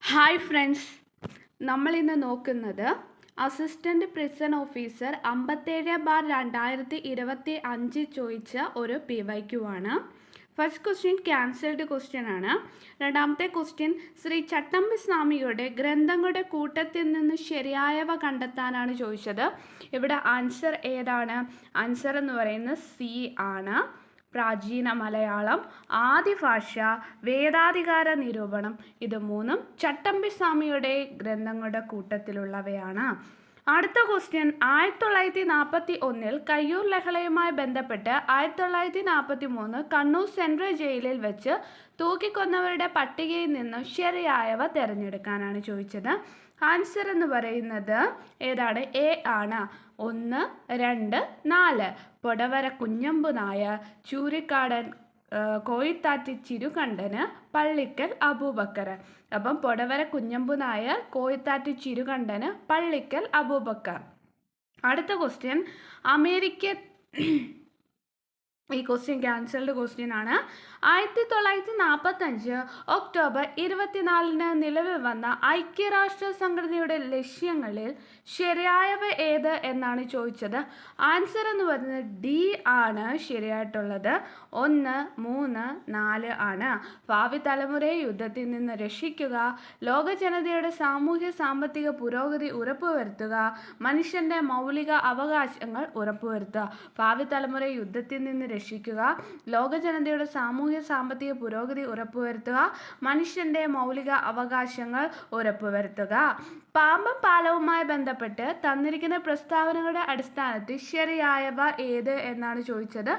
Hi friends, നമ്മളിന്ന് നോക്കുന്നത് assistant prison officer 57/2025 ചോദിച്ച ഒരു PYQ ആണ്. ഫസ്റ്റ് ക്വസ്റ്റ്യൻ ക്യാൻസൽഡ് ക്വസ്റ്റ്യൻ ആണ്. രണ്ടാമത്തെ ക്വസ്റ്റ്യൻ ശ്രീ ചട്ടമ്പി സ്വാമിയുടെ ഗ്രന്ഥങ്ങളുടെ കൂട്ടത്തിൽ നിന്ന് ശരിയായവ കണ്ടെത്താനാണ് ചോദിച്ചത്. ഇവിടെ ആൻസർ ഏതാണ്? ആൻസർ എന്ന് പറയുന്നത് സി ആണ്. പ്രാചീന മലയാളം, ആദിഭാഷ, വേദാധികാര നിരൂപണം, ഇത് മൂന്നും ചട്ടമ്പി സ്വാമിയുടെ ഗ്രന്ഥങ്ങളുടെ കൂട്ടത്തിലുള്ളവയാണ്. അടുത്ത ക്വസ്റ്റ്യൻ 1941 കയ്യൂർ ലഹളയുമായി ബന്ധപ്പെട്ട് 1943 കണ്ണൂർ സെൻട്രൽ ജയിലിൽ വെച്ച് തൂക്കിക്കൊന്നവരുടെ പട്ടികയിൽ നിന്നും ശരിയായവ തിരഞ്ഞെടുക്കാനാണ് ചോദിച്ചത്. ആൻസർ എന്ന് പറയുന്നത് ഏതാണ്? എ ആണ്. 1, 2, 4 പൊടവര കുഞ്ഞമ്പു നായർ, ചൂരിക്കാടൻ കോയിത്താറ്റി ചിരുകണ്ഠന്, പള്ളിക്കൽ അബൂബക്കർ. അപ്പം പൊടവര കുഞ്ഞമ്പു നായർ, കോയിത്താറ്റി ചിരുകണ്ഠന്, പള്ളിക്കൽ അബൂബക്കർ. അടുത്ത ക്വസ്റ്റ്യൻ ഈ ക്വസ്റ്റ്യൻ ക്യാൻസൽഡ് ക്വസ്റ്റ്യൻ ആണ്. 1945 ഒക്ടോബർ 24 നിലവിൽ വന്ന ഐക്യരാഷ്ട്ര സംഘടനയുടെ ലക്ഷ്യങ്ങളിൽ ശരിയായവ ഏത് എന്നാണ് ചോദിച്ചത്. ആൻസർ എന്ന് പറയുന്നത് ഡി ആണ് ശരിയായിട്ടുള്ളത്. 1, 3, 4 ആണ്. ഭാവി തലമുറയെ യുദ്ധത്തിൽ നിന്ന് രക്ഷിക്കുക, ലോക ജനതയുടെ സാമൂഹ്യ സാമ്പത്തിക പുരോഗതി ഉറപ്പുവരുത്തുക, മനുഷ്യൻ്റെ മൗലിക അവകാശങ്ങൾ ഉറപ്പുവരുത്തുക. ഭാവി തലമുറയെ യുദ്ധത്തിൽ നിന്ന് രക്ഷിക്കുക, ലോക ജനതയുടെ സാമൂഹ്യ സാമ്പത്തിക പുരോഗതി ഉറപ്പുവരുത്തുക, മനുഷ്യൻ്റെ മൗലിക അവകാശങ്ങൾ ഉറപ്പുവരുത്തുക. പാമ്പൻ പാലവുമായി ബന്ധപ്പെട്ട് തന്നിരിക്കുന്ന പ്രസ്താവനകളുടെ അടിസ്ഥാനത്തിൽ ശരിയായവ ഏത് എന്നാണ് ചോദിച്ചത്.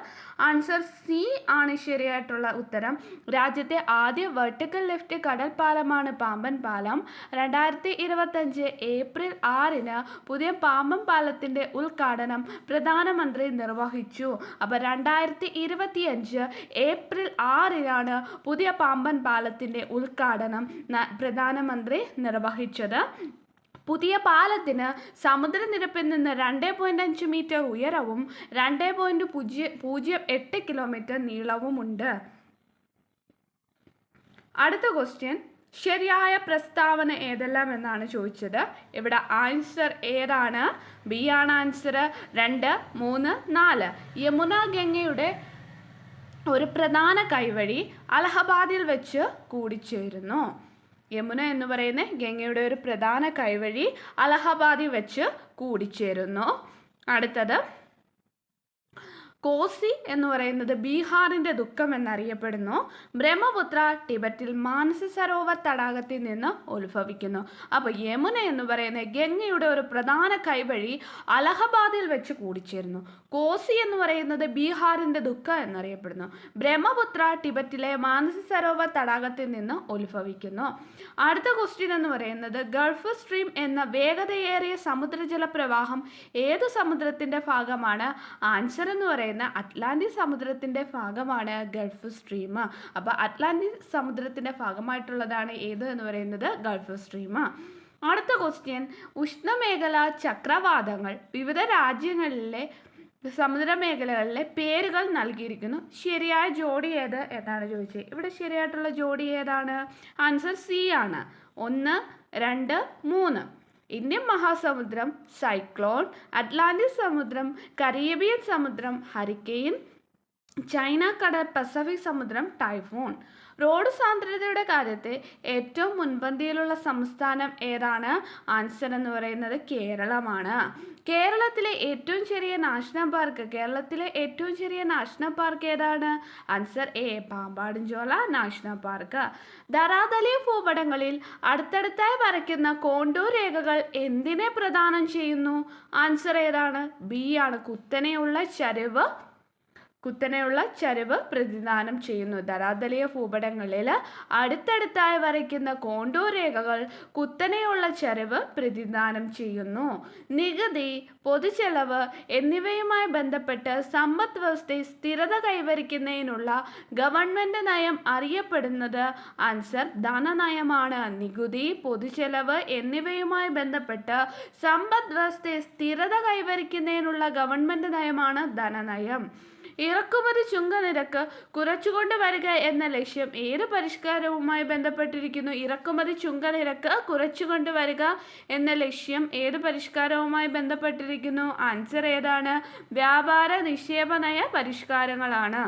ആൻസർ സി ആണ് ശരിയായിട്ടുള്ള ഉത്തരം. രാജ്യത്തെ ആദ്യ വെർട്ടിക്കൽ ലിഫ്റ്റ് കടൽ പാലമാണ് പാമ്പൻ പാലം. 2025 ഏപ്രിൽ 6 പുതിയ പാമ്പൻ പാലത്തിൻ്റെ ഉദ്ഘാടനം പ്രധാനമന്ത്രി നിർവഹിച്ചു. അപ്പോൾ 2025 ഏപ്രിൽ 6 പുതിയ പാമ്പൻ പാലത്തിൻ്റെ ഉദ്ഘാടനം പ്രധാനമന്ത്രി നിർവഹിച്ചത്. പുതിയ പാലത്തിന് സമുദ്രനിരപ്പിൽ നിന്ന് 2.5 മീറ്റർ ഉയരവും 2.08 കിലോമീറ്റർ നീളവുമുണ്ട്. അടുത്ത ക്വസ്റ്റ്യൻ ശരിയായ പ്രസ്താവന ഏതെല്ലാം എന്നാണ് ചോദിച്ചത്. ഇവിടെ ആൻസർ ഏതാണ്? ബി ആണ് ആൻസർ. 2, 3, 4 യമുന ഗംഗയുടെ ഒരു പ്രധാന കൈവഴി അലഹബാദിൽ വെച്ച് കൂടിച്ചേരുന്നു. യമുന എന്ന് പറയുന്ന ഗംഗയുടെ ഒരു പ്രധാന കൈവഴി അലഹബാദിൽ വെച്ച് കൂടിച്ചേരുന്നു. അടുത്തത് കോസി എന്ന് പറയുന്നത് ബീഹാറിൻ്റെ ദുഃഖം എന്നറിയപ്പെടുന്നു. ബ്രഹ്മപുത്ര ടിബറ്റിൽ മാനസ സരോവർ തടാകത്തിൽ നിന്ന് ഉത്ഭവിക്കുന്നു. അപ്പോൾ യമുന എന്ന് പറയുന്ന ഗംഗയുടെ ഒരു പ്രധാന കൈവഴി അലഹബാദിൽ വെച്ച് കൂടിച്ചേരുന്നു. കോസി എന്ന് പറയുന്നത് ബീഹാറിൻ്റെ ദുഃഖം എന്നറിയപ്പെടുന്നു. ബ്രഹ്മപുത്ര ടിബറ്റിലെ മാനസ സരോവർ തടാകത്തിൽ നിന്ന് ഉത്ഭവിക്കുന്നു. അടുത്ത ക്വസ്റ്റ്യൻ എന്ന് പറയുന്നത് ഗൾഫ് സ്ട്രീം എന്ന വേഗതയേറിയ സമുദ്രജല പ്രവാഹം ഏത് സമുദ്രത്തിൻ്റെ ഭാഗമാണ്? ആൻസർ എന്ന് പറയുന്നത് അറ്റ്ലാന്റിക് സമുദ്രത്തിൻ്റെ ഭാഗമാണ് ഗൾഫ് സ്ട്രീം. അപ്പോൾ അറ്റ്ലാന്റിക് സമുദ്രത്തിൻ്റെ ഭാഗമായിട്ടുള്ളതാണ് ഏത് എന്ന് പറയുന്നത് ഗൾഫ് സ്ട്രീം. അടുത്ത ക്വസ്റ്റ്യൻ ഉഷ്ണമേഖലാ ചക്രവാതങ്ങൾ വിവിധ രാജ്യങ്ങളിലെ സമുദ്രമേഖലകളിലെ പേരുകൾ നൽകിയിരിക്കുന്നു. ശരിയായ ജോഡി ഏത് എന്നാണ് ചോദിച്ചത്. ഇവിടെ ശരിയായിട്ടുള്ള ജോഡി ഏതാണ്? ആൻസർ സി ആണ്. 1, 2, 3 ഇന്ത്യൻ മഹാസമുദ്രം സൈക്ലോൺ, അറ്റ്ലാന്റിക് സമുദ്രം, കരീബിയൻ സമുദ്രം ഹരിക്കെയിൻ, ചൈന കടൽ, പസഫിക് സമുദ്രം ടൈഫൂൺ. റോഡ് സാന്ദ്രതയുടെ കാര്യത്തിൽ ഏറ്റവും മുൻപന്തിയിലുള്ള സംസ്ഥാനം ഏതാണ്? ആൻസർ എന്ന് പറയുന്നത് കേരളമാണ്. കേരളത്തിലെ ഏറ്റവും ചെറിയ നാഷണൽ പാർക്ക് ഏതാണ്? Answer A Pambadum Shola national park. ധരാതലീയ ഭൂപടങ്ങളിൽ അടുത്തടുത്തായി വരയ്ക്കുന്ന കോണ്ടൂർ രേഖകൾ എന്തിനെ പ്രദാനം ചെയ്യുന്നു? ആൻസർ ഏതാണ്? ബി ആണ്. കുത്തനെയുള്ള ചരിവ് പ്രതിദാനം ചെയ്യുന്നു. ധരാതലീയ ഭൂപടങ്ങളിൽ അടുത്തടുത്തായി വരയ്ക്കുന്ന കോണ്ടൂർ രേഖകൾ കുത്തനെയുള്ള ചരിവ് പ്രതിദാനം ചെയ്യുന്നു. നികുതി, പൊതുചെലവ് എന്നിവയുമായി ബന്ധപ്പെട്ട് സമ്പദ് വ്യവസ്ഥയിൽ സ്ഥിരത കൈവരിക്കുന്നതിനുള്ള ഗവൺമെൻറ് നയം അറിയപ്പെടുന്നത് ആൻസർ ധനനയമാണ്. നികുതി, പൊതുചെലവ് എന്നിവയുമായി ബന്ധപ്പെട്ട് സമ്പദ് വ്യവസ്ഥയിൽ സ്ഥിരത കൈവരിക്കുന്നതിനുള്ള ഗവൺമെൻറ് നയമാണ് ധനനയം. ഇറക്കുമതി ചുങ്കനിരക്ക് കുറച്ചുകൊണ്ട് വരിക എന്ന ലക്ഷ്യം ഏത് പരിഷ്കാരവുമായി ബന്ധപ്പെട്ടിരിക്കുന്നു? ഇറക്കുമതി ചുങ്കനിരക്ക് കുറച്ചുകൊണ്ട് വരിക എന്ന ലക്ഷ്യം ഏത് പരിഷ്കാരവുമായി ബന്ധപ്പെട്ടിരിക്കുന്നു? ആൻസർ ഏതാണ്? വ്യാപാര നിക്ഷേപ നയ പരിഷ്കാരങ്ങളാണ്.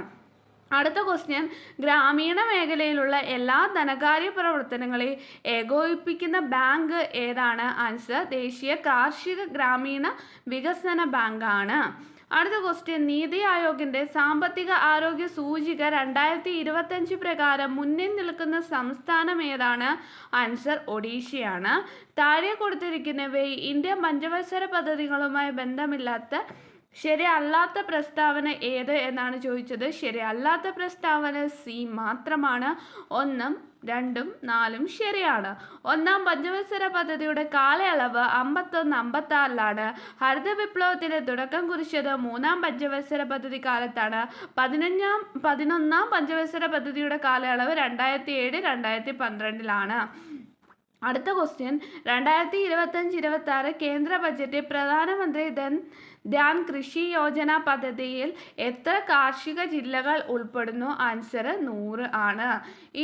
അടുത്ത ക്വസ്റ്റ്യൻ, ഗ്രാമീണ മേഖലയിലുള്ള എല്ലാ ധനകാര്യ പ്രവർത്തനങ്ങളെയും ഏകോപിപ്പിക്കുന്ന ബാങ്ക് ഏതാണ്? ആൻസർ ദേശീയ കാർഷിക ഗ്രാമീണ വികസന ബാങ്കാണ്. അടുത്ത ക്വസ്റ്റ്യൻ, നീതി ആയോഗിന്റെ സാമ്പത്തിക ആരോഗ്യ സൂചിക 2025 പ്രകാരം മുന്നിൽ നിൽക്കുന്ന സംസ്ഥാനം ഏതാണ്? ആൻസർ ഒഡീഷയാണ്. താഴെ കൊടുത്തിരിക്കുന്നവയിൽ ഇന്ത്യൻ പഞ്ചവത്സര പദ്ധതികളുമായി ബന്ധമില്ലാത്ത ശരിയല്ലാത്ത പ്രസ്താവന ഏത് എന്നാണ് ചോദിച്ചത്. ശരിയല്ലാത്ത പ്രസ്താവന സി മാത്രമാണ്. 1, 2, 4 ശരിയാണ്. ഒന്നാം പഞ്ചവത്സര പദ്ധതിയുടെ കാലയളവ് 51-56 ഹരിത വിപ്ലവത്തിന് തുടക്കം കുറിച്ചത് 3-ാം പഞ്ചവത്സര പദ്ധതി കാലത്താണ്. 11-ാം പഞ്ചവത്സര പദ്ധതിയുടെ കാലയളവ് 2007-2012 അടുത്ത ക്വസ്റ്റ്യൻ, 2025-26 കേന്ദ്ര ബജറ്റിൽ പ്രധാനമന്ത്രി ധ്യാൻ കൃഷി യോജന പദ്ധതിയിൽ എത്ര കാർഷിക ജില്ലകൾ ഉൾപ്പെടുന്നു? ആൻസർ 100 ആണ്.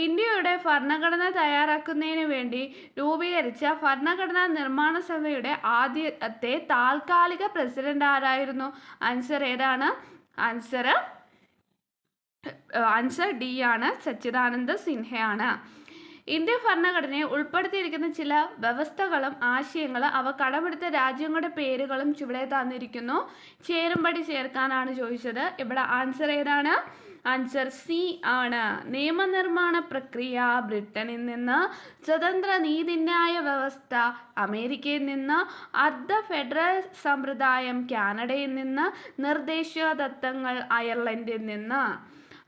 ഇന്ത്യയുടെ ഭരണഘടന തയ്യാറാക്കുന്നതിന് വേണ്ടി രൂപീകരിച്ച ഭരണഘടനാ നിർമ്മാണ സഭയുടെ ആദ്യത്തെ താൽക്കാലിക പ്രസിഡന്റ് ആരായിരുന്നു? ആൻസർ ഏതാണ്? ആൻസർ ഡി ആണ്, സച്ചിദാനന്ദ സിൻഹയാണ്. ഇന്ത്യൻ ഭരണഘടനയിൽ ഉൾപ്പെടുത്തിയിരിക്കുന്ന ചില വ്യവസ്ഥകളും ആശയങ്ങളും അവ കടമെടുത്ത രാജ്യങ്ങളുടെ പേരുകളും ചുവടെ തന്നിരിക്കുന്നു. ചേരുംപടി ചേർക്കാനാണ് ചോദിച്ചത്. ഇവിടെ ആൻസർ ഏതാണ്? ആൻസർ സി ആണ്. നിയമനിർമ്മാണ പ്രക്രിയ ബ്രിട്ടനിൽ നിന്ന്, സ്വതന്ത്ര നീതിന്യായ വ്യവസ്ഥ അമേരിക്കയിൽ നിന്ന്, അർദ്ധ ഫെഡറൽ സമ്പ്രദായം കാനഡയിൽ നിന്ന്, നിർദ്ദേശക തത്വങ്ങൾ അയർലൻഡിൽ നിന്ന്.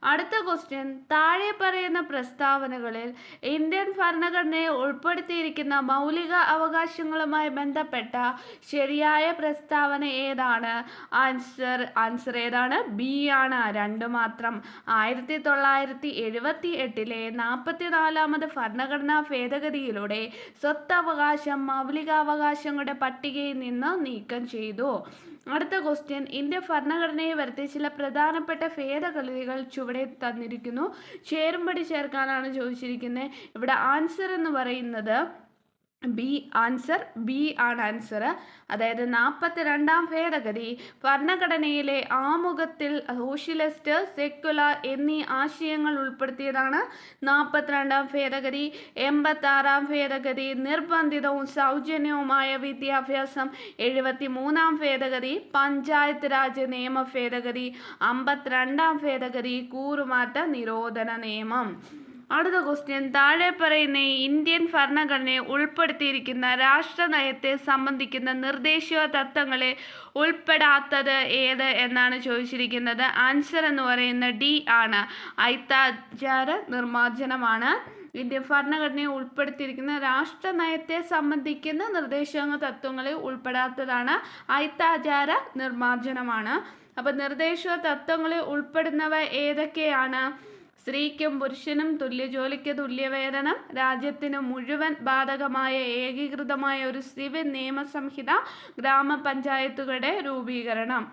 അടുത്ത ക്വസ്റ്റ്യൻ, താഴെ പറയുന്ന പ്രസ്താവനകളിൽ ഇന്ത്യൻ ഭരണഘടനയിൽ ഉൾപ്പെടുത്തിയിരിക്കുന്ന മൗലിക അവകാശങ്ങളുമായി ബന്ധപ്പെട്ട ശരിയായ പ്രസ്താവന ഏതാണ്? ആൻസർ ഏതാണ്? ബി ആണ്, 2 മാത്രം. 1978 44-ാമത് ഭരണഘടനാ ഭേദഗതിയിലൂടെ സ്വത്തവകാശം മൗലികാവകാശങ്ങളുടെ പട്ടികയിൽ നിന്ന് നീക്കം ചെയ്തു. അടുത്ത ക്വസ്റ്റ്യൻ, ഇന്ത്യൻ ഭരണഘടനയെ വരുത്തിയ ചില പ്രധാനപ്പെട്ട ഭേദഗതികൾ ചുവടെ തന്നിരിക്കുന്നു. ചേരുംപടി ചേർക്കാനാണ് ചോദിച്ചിരിക്കുന്നത്. ഇവിടെ ആൻസർ എന്ന് പറയുന്നത് ആൻസർ ബി ആണ് ആൻസർ. അതായത് 42-ാം ഭേദഗതി ഭരണഘടനയിലെ ആമുഖത്തിൽ സോഷ്യലിസ്റ്റ്, സെക്യുലർ എന്നീ ആശയങ്ങൾ ഉൾപ്പെടുത്തിയതാണ് 42-ാം ഭേദഗതി. 86-ാം ഭേദഗതി നിർബന്ധിതവും സൗജന്യവുമായ വിദ്യാഭ്യാസം. 73-ാം ഭേദഗതി പഞ്ചായത്ത് രാജ് നിയമ ഭേദഗതി. 52-ാം ഭേദഗതി കൂറുമാറ്റ നിരോധന നിയമം. അടുത്ത ക്വസ്റ്റ്യൻ, താഴെ പറയുന്ന ഇന്ത്യൻ ഭരണഘടനയെ ഉൾപ്പെടുത്തിയിരിക്കുന്ന രാഷ്ട്ര നയത്തെ സംബന്ധിക്കുന്ന നിർദ്ദേശക തത്വങ്ങളെ ഉൾപ്പെടാത്തത് ഏത് എന്നാണ് ചോദിച്ചിരിക്കുന്നത്. ആൻസർ എന്ന് പറയുന്നത് ഡി ആണ്, അയിത്താചാര നിർമ്മാർജ്ജനമാണ്. ഇന്ത്യൻ ഭരണഘടനയെ ഉൾപ്പെടുത്തിയിരിക്കുന്ന രാഷ്ട്ര നയത്തെ സംബന്ധിക്കുന്ന നിർദ്ദേശക തത്വങ്ങളെ ഉൾപ്പെടാത്തതാണ് അയിത്താചാര നിർമ്മാർജ്ജനമാണ്. അപ്പം നിർദ്ദേശക തത്വങ്ങളിൽ ഉൾപ്പെടുന്നവ ഏതൊക്കെയാണ്? സ്ത്രീക്കും പുരുഷനും തുല്യജോലിക്ക് തുല്യവേതനം, രാജ്യത്തിന് മുഴുവൻ ബാധകമായ ഏകീകൃതമായ ഒരു സിവിൽ നിയമസംഹിത, ഗ്രാമപഞ്ചായത്തുകളുടെ രൂപീകരണം.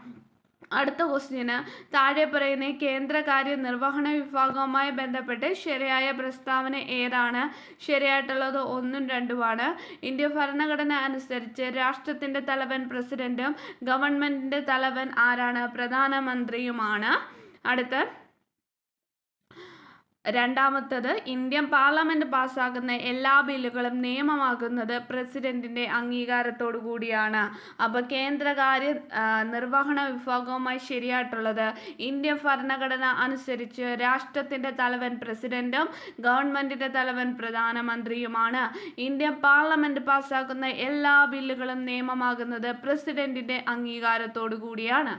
അടുത്ത ക്വസ്റ്റ്യന്, താഴെ പറയുന്ന കേന്ദ്ര കാര്യ നിർവഹണ വിഭാഗവുമായി ബന്ധപ്പെട്ട് ശരിയായ പ്രസ്താവന ഏതാണ്? ശരിയായിട്ടുള്ളത് 1ഉം 2ഉമാണ്. ഇന്ത്യ ഭരണഘടന അനുസരിച്ച് രാഷ്ട്രത്തിൻ്റെ തലവൻ പ്രസിഡന്റും ഗവൺമെൻറ്റിൻ്റെ തലവൻ ആരാണ്? പ്രധാനമന്ത്രിയുമാണ്. അടുത്ത രണ്ടാമത്തത്, ഇന്ത്യൻ പാർലമെൻറ്റ് പാസ്സാക്കുന്ന എല്ലാ ബില്ലുകളും നിയമമാകുന്നത് പ്രസിഡന്റിൻ്റെ അംഗീകാരത്തോടു കൂടിയാണ്. അപ്പോൾ കേന്ദ്രകാര്യ നിർവഹണ വിഭാഗവുമായി ശരിയായിട്ടുള്ളത് ഇന്ത്യൻ ഭരണഘടന അനുസരിച്ച് രാഷ്ട്രത്തിൻ്റെ തലവൻ പ്രസിഡന്റും ഗവൺമെൻറ്റിൻ്റെ തലവൻ പ്രധാനമന്ത്രിയുമാണ്. ഇന്ത്യൻ പാർലമെൻറ്റ് പാസ്സാക്കുന്ന എല്ലാ ബില്ലുകളും നിയമമാകുന്നത് പ്രസിഡന്റിൻ്റെ അംഗീകാരത്തോടു കൂടിയാണ്.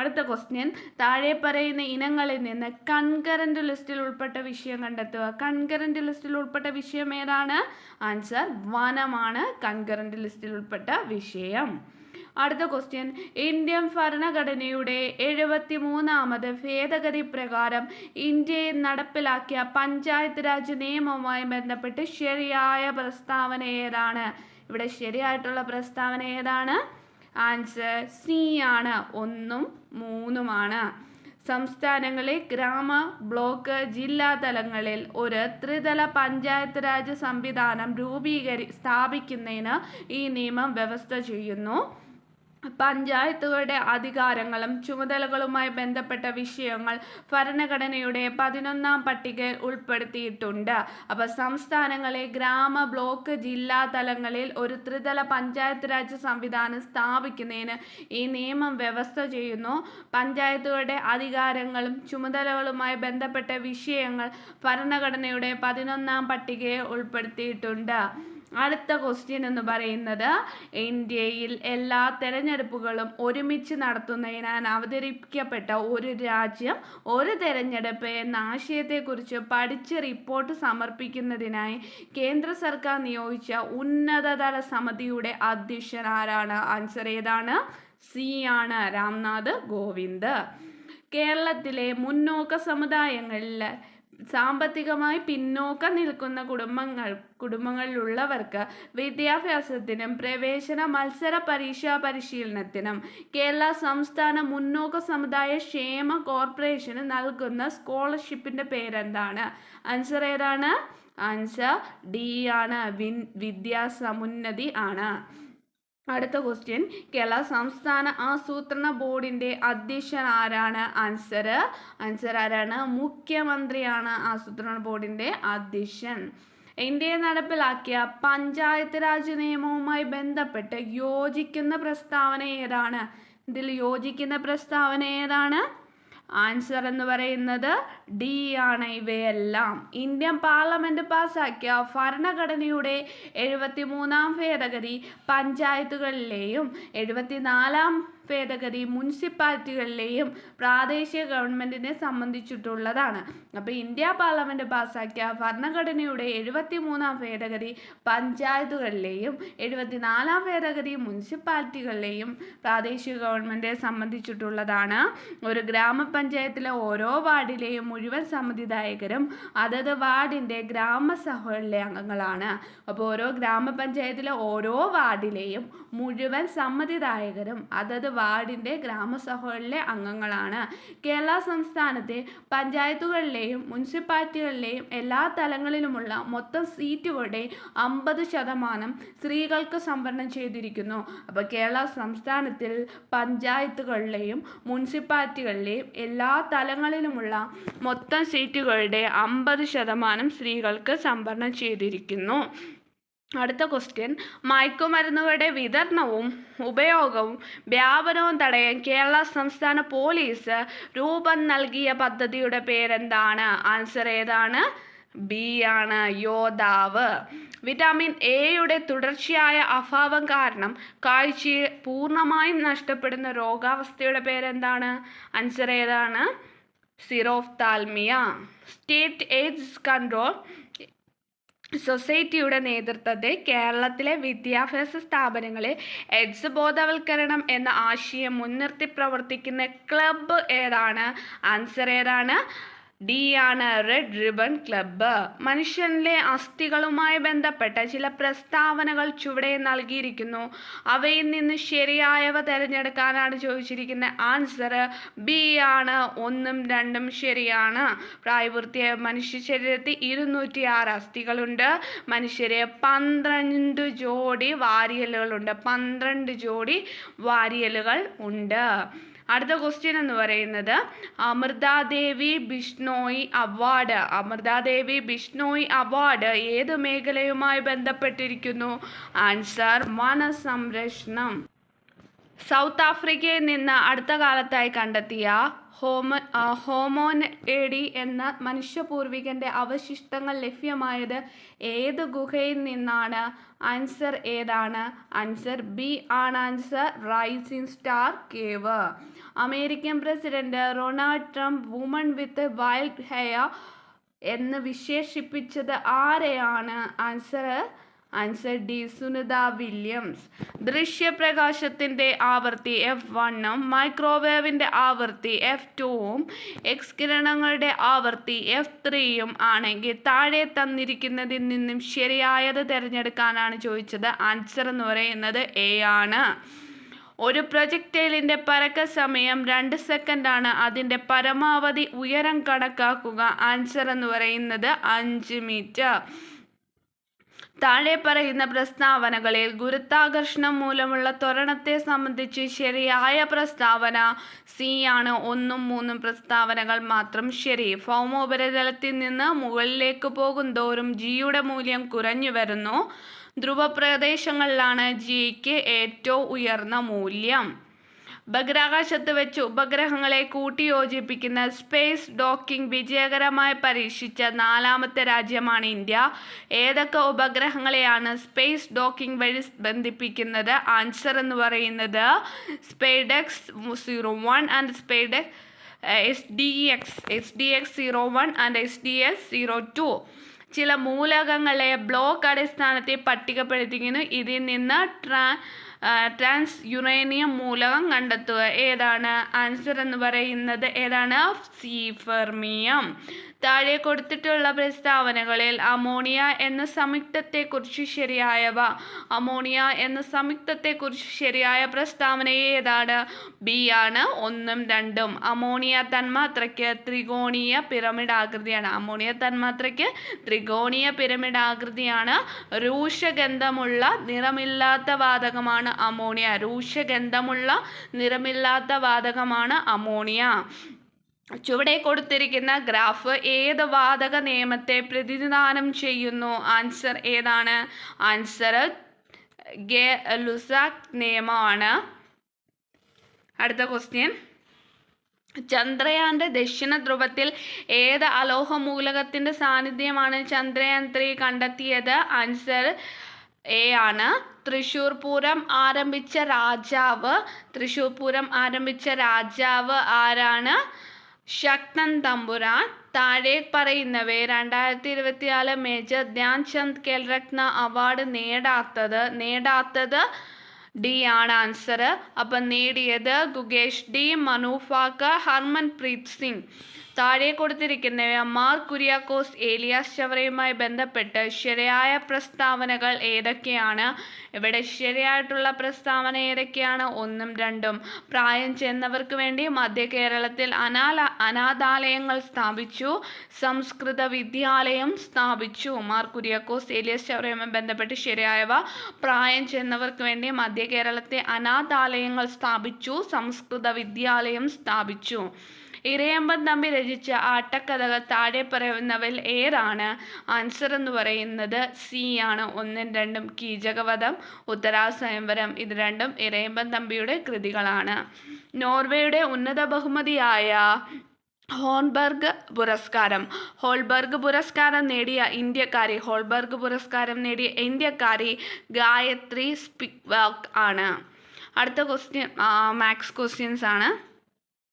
അടുത്ത ക്വസ്റ്റ്യൻ, താഴെ പറയുന്ന ഇനങ്ങളിൽ നിന്ന് കൺകറന്റ് ലിസ്റ്റിൽ ഉൾപ്പെട്ട വിഷയം കണ്ടെത്തുക. കൺകറന്റ് ലിസ്റ്റിൽ ഉൾപ്പെട്ട വിഷയം ഏതാണ്? ആൻസർ വനമാണ് കൺകറന്റ് ലിസ്റ്റിൽ ഉൾപ്പെട്ട വിഷയം. അടുത്ത ക്വസ്റ്റ്യൻ, ഇന്ത്യൻ ഭരണഘടനയുടെ 73ാമത് ഭേദഗതി പ്രകാരം ഇന്ത്യയിൽ നടപ്പിലാക്കിയ പഞ്ചായത്ത് രാജ് നിയമവുമായി ബന്ധപ്പെട്ട് ശരിയായ പ്രസ്താവന ഏതാണ്? ഇവിടെ ശരിയായിട്ടുള്ള പ്രസ്താവന ഏതാണ്? ആൻസർ സി ആണ്, 1ഉം 3ഉമാണ്. സംസ്ഥാനങ്ങളിൽ ഗ്രാമ, ബ്ലോക്ക്, ജില്ലാ തലങ്ങളിൽ ഒരു ത്രിതല പഞ്ചായത്ത് രാജ് സംവിധാനം സ്ഥാപിക്കുന്നതിന് ഈ നിയമം വ്യവസ്ഥ ചെയ്യുന്നു. പഞ്ചായത്തുകളുടെ അധികാരങ്ങളും ചുമതലകളുമായി ബന്ധപ്പെട്ട വിഷയങ്ങൾ ഭരണഘടനയുടെ 11-ാം പട്ടികയിൽ ഉൾപ്പെടുത്തിയിട്ടുണ്ട്. അപ്പോൾ സംസ്ഥാനങ്ങളെ ഗ്രാമ, ബ്ലോക്ക്, ജില്ലാ തലങ്ങളിൽ ഒരു ത്രിതല പഞ്ചായത്ത് രാജ് സംവിധാനം സ്ഥാപിക്കുന്നതിന് ഈ നിയമം വ്യവസ്ഥ ചെയ്യുന്നു. പഞ്ചായത്തുകളുടെ അധികാരങ്ങളും ചുമതലകളുമായി ബന്ധപ്പെട്ട വിഷയങ്ങൾ ഭരണഘടനയുടെ 11-ാം പട്ടികയിൽ ഉൾപ്പെടുത്തിയിട്ടുണ്ട്. അടുത്ത ക്വസ്റ്റ്യൻ എന്ന് പറയുന്നത്, ഇന്ത്യയിൽ എല്ലാ തെരഞ്ഞെടുപ്പുകളും ഒരുമിച്ച് നടത്തുന്നതിനായി അവതരിപ്പിക്കപ്പെട്ട ഒരു രാജ്യം ഒരു തെരഞ്ഞെടുപ്പ് എന്ന ആശയത്തെക്കുറിച്ച് പഠിച്ച് റിപ്പോർട്ട് സമർപ്പിക്കുന്നതിനായി കേന്ദ്ര സർക്കാർ നിയോഗിച്ച ഉന്നതതല സമിതിയുടെ അധ്യക്ഷൻ ആരാണ്? ആൻസർ ഏതാണ്? സി ആണ്, രാംനാഥ് കോവിന്ദ്. കേരളത്തിലെ മുന്നോക്ക സമുദായങ്ങളിൽ സാമ്പത്തികമായി പിന്നോക്കം നിൽക്കുന്ന കുടുംബങ്ങളിലുള്ളവർക്ക് വിദ്യാഭ്യാസത്തിനും പ്രവേശന മത്സര പരീക്ഷാ പരിശീലനത്തിനും കേരള സംസ്ഥാന മുന്നോക്ക സമുദായ ക്ഷേമ കോർപ്പറേഷന് നൽകുന്ന സ്കോളർഷിപ്പിന്റെ പേരെന്താണ്? ആൻസർ ഏതാണ്? ആൻസർ ഡി ആണ്, വിദ്യാസമുന്നതി ആണ്. അടുത്ത ക്വസ്റ്റ്യൻ, കേരള സംസ്ഥാന ആസൂത്രണ ബോർഡിന്റെ അധ്യക്ഷൻ ആരാണ്? ആൻസർ ആരാണ്? മുഖ്യമന്ത്രിയാണ് ആസൂത്രണ ബോർഡിന്റെ അധ്യക്ഷൻ. ഇന്ത്യയിൽ നടപ്പിലാക്കിയ പഞ്ചായത്ത് രാജ് നിയമവുമായി ബന്ധപ്പെട്ട് യോജിക്കുന്ന പ്രസ്താവന ഏതാണ്? ഇതിൽ യോജിക്കുന്ന പ്രസ്താവന ഏതാണ്? ആൻസർ എന്ന് പറയുന്നത് ഡി ആണ്, ഇവയെല്ലാം. ഇന്ത്യൻ പാർലമെന്റ് പാസാക്കിയ ഭരണഘടനയുടെ 73-ാം ഭേദഗതി പഞ്ചായത്തുകളിലെയും 74-ാം ഭേദഗതി മുനിസിപ്പാലിറ്റികളിലെയും പ്രാദേശിക ഗവൺമെന്റിനെ സംബന്ധിച്ചിട്ടുള്ളതാണ്. അപ്പോൾ ഇന്ത്യ പാർലമെന്റ് പാസാക്കിയ ഭരണഘടനയുടെ 73-ാം ഭേദഗതി പഞ്ചായത്തുകളിലെയും 74-ാം ഭേദഗതി മുനിസിപ്പാലിറ്റികളിലെയും പ്രാദേശിക ഗവൺമെന്റിനെ സംബന്ധിച്ചിട്ടുള്ളതാണ്. ഒരു ഗ്രാമപഞ്ചായത്തിലെ ഓരോ വാർഡിലെയും മുഴുവൻ സമ്മതിദായകരും അതത് വാർഡിന്റെ ഗ്രാമസഭകളിലെ അംഗങ്ങളാണ്. അപ്പോൾ ഓരോ ഗ്രാമപഞ്ചായത്തിലെ ഓരോ വാർഡിലെയും മുഴുവൻ സമ്മതിദായകരും അതത് വാർഡിന്റെ ഗ്രാമസഭകളിലെ അംഗങ്ങളാണ്. കേരള സംസ്ഥാനത്തെ പഞ്ചായത്തുകളിലെയും മുനിസിപ്പാലിറ്റികളിലെയും എല്ലാ തലങ്ങളിലുമുള്ള മൊത്തം സീറ്റുകളുടെ 50% സ്ത്രീകൾക്ക് സംവരണം ചെയ്തിരിക്കുന്നു. അപ്പോൾ കേരള സംസ്ഥാനത്തിൽ പഞ്ചായത്തുകളിലെയും മുനിസിപ്പാലിറ്റികളിലെയും എല്ലാ തലങ്ങളിലുമുള്ള മൊത്തം സീറ്റുകളുടെ 50% സ്ത്രീകൾക്ക് സംവരണം ചെയ്തിരിക്കുന്നു. അടുത്ത ക്വസ്റ്റ്യൻ, മയക്കുമരുന്നുകളുടെ വിതരണവും ഉപയോഗവും വ്യാപനവും തടയാൻ കേരള സംസ്ഥാന പോലീസ് രൂപം നൽകിയ പദ്ധതിയുടെ പേരെന്താണ്? ആൻസർ ഏതാണ്? ബി ആണ്, യോദ്ധാവ്. വിറ്റാമിൻ എയുടെ തുടർച്ചയായ അഭാവം കാരണം കാഴ്ചയെ പൂർണ്ണമായും നഷ്ടപ്പെടുന്ന രോഗാവസ്ഥയുടെ പേരെന്താണ്? ആൻസർ ഏതാണ്? സിറോഫ്താൽമിയ. സ്റ്റേറ്റ് എയ്ഡ്സ് കൺട്രോൾ സൊസൈറ്റിയുടെ നേതൃത്വത്തിൽ കേരളത്തിലെ വിദ്യാഭ്യാസ സ്ഥാപനങ്ങളിൽ എയ്ഡ്സ് ബോധവൽക്കരണം എന്ന ആശയം മുൻനിർത്തി പ്രവർത്തിക്കുന്ന ക്ലബ്ബ് ഏതാണ്? ആൻസർ ഏതാണ്? ഡി ആണ്, റെഡ് റിബൺ ക്ലബ്ബ്. മനുഷ്യനിലെ അസ്ഥികളുമായി ബന്ധപ്പെട്ട ചില പ്രസ്താവനകൾ ചുവടെ നൽകിയിരിക്കുന്നു. അവയിൽ നിന്ന് ശരിയായവ തിരഞ്ഞെടുക്കാനാണ് ചോദിച്ചിരിക്കുന്നത്. ആൻസർ ബി ആണ്, 1ഉം 2ഉം ശരിയാണ്. പ്രായപൂർത്തിയായ മനുഷ്യ ശരീരത്തിൽ 206 അസ്ഥികളുണ്ട്. മനുഷ്യരെ 12 ജോഡി വാരിയലുകളുണ്ട്. 12 ജോഡി വാരിയലുകൾ ഉണ്ട്. അടുത്ത ക്വസ്റ്റ്യൻ എന്ന് പറയുന്നത്, അമൃതാദേവി ബിഷ്ണോയി അവാർഡ് ഏത് മേഖലയുമായി ബന്ധപ്പെട്ടിരിക്കുന്നു? ആൻസർ വനസംരക്ഷണം. സൗത്ത് ആഫ്രിക്കയിൽ നിന്ന് അടുത്ത കാലത്തായി കണ്ടെത്തിയ ഹോമോനെഡി എന്ന മനുഷ്യപൂർവികന്റെ അവശിഷ്ടങ്ങൾ ലഭ്യമായത് ഏത് ഗുഹയിൽ നിന്നാണ്? ആൻസർ ഏതാണ്? ആൻസർ ബി ആണ്, answer rising star cave. American president Ronald Trump woman with wild hair എന്ന് വിശേഷിപ്പിച്ചത് ആരെയാണ്? Answer D, Sunita Williams. ദൃശ്യപ്രകാശത്തിൻ്റെ ആവൃത്തി F1ഉം മൈക്രോവേവിൻ്റെ ആവൃത്തി F2ഉം എക്സ് കിരണങ്ങളുടെ ആവൃത്തി F3യും ആണെങ്കിൽ താഴെ തന്നിരിക്കുന്നതിൽ നിന്നും ശരിയായത് തിരഞ്ഞെടുക്കാനാണ് ചോദിച്ചത്. ആൻസർ എന്ന് പറയുന്നത് എ ആണ്. ഒരു പ്രൊജക്ടൈലിൻ്റെ പറക്ക സമയം 2 സെക്കൻഡാണ്. അതിൻ്റെ പരമാവധി ഉയരം കണക്കാക്കുക. ആൻസർ എന്ന് പറയുന്നത് 5 മീറ്റർ. താഴെ പറയുന്ന പ്രസ്താവനകളിൽ ഗുരുത്വാകർഷണം മൂലമുള്ള ത്വരണത്തെ സംബന്ധിച്ച് ശരിയായ പ്രസ്താവന സി ആണ്. 1ഉം 3ഉം പ്രസ്താവനകൾ മാത്രം ശരി. ഭൗമോപരിതലത്തിൽ നിന്ന് മുകളിലേക്ക് പോകുന്തോറും ജിയുടെ മൂല്യം കുറഞ്ഞു വരുന്നു. ധ്രുവപ്രദേശങ്ങളിലാണ് ജിക്ക് ഏറ്റവും ഉയർന്ന മൂല്യം. ബഹിരാകാശത്ത് വെച്ച് ഉപഗ്രഹങ്ങളെ കൂട്ടിയോജിപ്പിക്കുന്ന സ്പേസ് ഡോക്കിംഗ് വിജയകരമായി പരീക്ഷിച്ച 4ാമത്തെ രാജ്യമാണ് ഇന്ത്യ. ഏതൊക്കെ ഉപഗ്രഹങ്ങളെയാണ് സ്പേസ് ഡോക്കിംഗ് വഴി ബന്ധിപ്പിക്കുന്നത്? ആൻസർ എന്ന് പറയുന്നത് SpaceX 01 and SDX-01 and SDX-02. ചില മൂലകങ്ങളെ ബ്ലോക്ക് അടിസ്ഥാനത്തിൽ പട്ടികപ്പെടുത്തിയിരിക്കുന്നു. ഇതിൽ നിന്ന് ട്രാൻസ് യുറേനിയം മൂലകം കണ്ടെത്തുക. ഏതാണ്? ആൻസർ എന്ന് പറയുന്നത് ഏതാണ്? ഫെർമിയം. താഴെ കൊടുത്തിട്ടുള്ള പ്രസ്താവനകളിൽ അമോണിയ എന്ന സംയുക്തത്തെക്കുറിച്ച് ശരിയായവ. അമോണിയ എന്ന സംയുക്തത്തെക്കുറിച്ച് ശരിയായ പ്രസ്താവന ഏതാണ്? ബി ആണ്. 1ഉം 2ഉം. അമോണിയ തന്മാത്രയ്ക്ക് ത്രികോണീയ പിരമിഡ് ആകൃതിയാണ്. അമോണിയ തന്മാത്രയ്ക്ക് ത്രികോണീയ പിരമിഡ് ആകൃതിയാണ്. രൂക്ഷഗന്ധമുള്ള നിറമില്ലാത്ത വാതകമാണ് അമോണിയ. രൂക്ഷഗന്ധമുള്ള നിറമില്ലാത്ത വാതകമാണ് അമോണിയ. ചുവടെ കൊടുത്തിരിക്കുന്ന ഗ്രാഫ് ഏത് വാതക നിയമത്തെ പ്രതിനിധാനം ചെയ്യുന്നു? ആൻസർ ഏതാണ്? ആൻസർ ഗെ-ലുസാക്ക് നിയമമാണ്. അടുത്ത ക്വസ്റ്റ്യൻ. ചന്ദ്രയാന്റെ ദക്ഷിണ ധ്രുവത്തിൽ ഏത് അലോഹ മൂലകത്തിന്റെ സാന്നിധ്യമാണ് ചന്ദ്രയാൻ 3 കണ്ടെത്തിയത്? ആൻസർ എ ആണ്. തൃശ്ശൂർ പൂരം ആരംഭിച്ച രാജാവ് ആരാണ്? ശക്തൻ തമ്പുരാൻ. താഴെ പറയുന്നവയെ 2024 മേജർ ധ്യാൻ ചന്ദ് ഖേൽരത്ന അവാർഡ് നേടാത്തത് ഡി ആണ് ആൻസർ. അപ്പം നേടിയത് ഗുകേഷ് ഡി, മനു ഭാക്കർ, ഹർമൻപ്രീത് സിംഗ്. താഴെ കൊടുത്തിരിക്കുന്നവ മാർ കുര്യാക്കോസ് ഏലിയാസ് ചവറയുമായി ബന്ധപ്പെട്ട് ശരിയായ പ്രസ്താവനകൾ ഏതൊക്കെയാണ്? ഇവിടെ ശരിയായിട്ടുള്ള പ്രസ്താവന ഏതൊക്കെയാണ്? 1ഉം 2ഉം. പ്രായം ചെന്നവർക്ക് വേണ്ടി മധ്യ കേരളത്തിൽ അനാഥാലയങ്ങൾ സ്ഥാപിച്ചു. സംസ്കൃത വിദ്യാലയം സ്ഥാപിച്ചു. മാർ കുര്യാക്കോസ് ഏലിയാസ് ചവറയുമായി ബന്ധപ്പെട്ട് ശരിയായവ. പ്രായം ചെന്നവർക്ക് വേണ്ടി മധ്യ കേരളത്തെ അനാഥാലയങ്ങൾ സ്ഥാപിച്ചു. സംസ്കൃത വിദ്യാലയം സ്ഥാപിച്ചു. ഇരയമ്പൻ തമ്പി രചിച്ച ആട്ടക്കഥകൾ താഴെ പറയുന്നവയിൽ ഏതാണ്? ആൻസർ എന്ന് പറയുന്നത് സി ആണ്. 1ഉം 2ഉം. കീചകവധം, ഉത്തരാസ്വയംവരം. ഇത് രണ്ടും ഇരയമ്പൻ തമ്പിയുടെ കൃതികളാണ്. നോർവേയുടെ ഉന്നത ബഹുമതിയായ ഹോൾബർഗ് പുരസ്കാരം നേടിയ ഇന്ത്യക്കാരി ഗായത്രി സ്പിവാക്ക് ആണ്. അടുത്ത ക്വസ്റ്റ്യൻ മാത്സ് ക്വസ്റ്റ്യൻസ് ആണ്.